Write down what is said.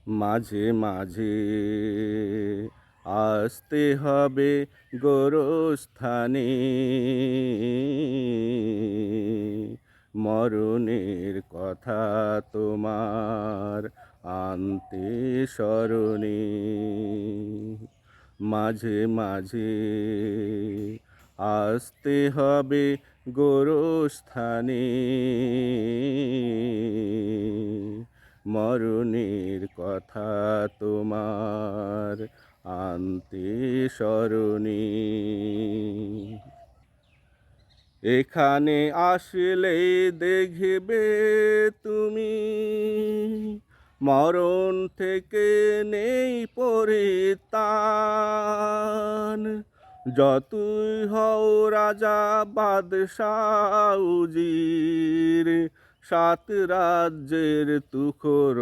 মাঝে মাঝে আসতে হবে গোরস্থানে, মরণের কথা তোমার আনতে স্মরণে। মাঝে মাঝে আসতে হবে গোরস্থানে, মরণের কথা তোমার আনতে স্মরণে। এখানে আসলে দেখবে তুমি, মরণ থেকে নেই পরিত্রাণ। যতই হও রাজা বাদশাহ উজির, সাত রাজ্যের তুখোর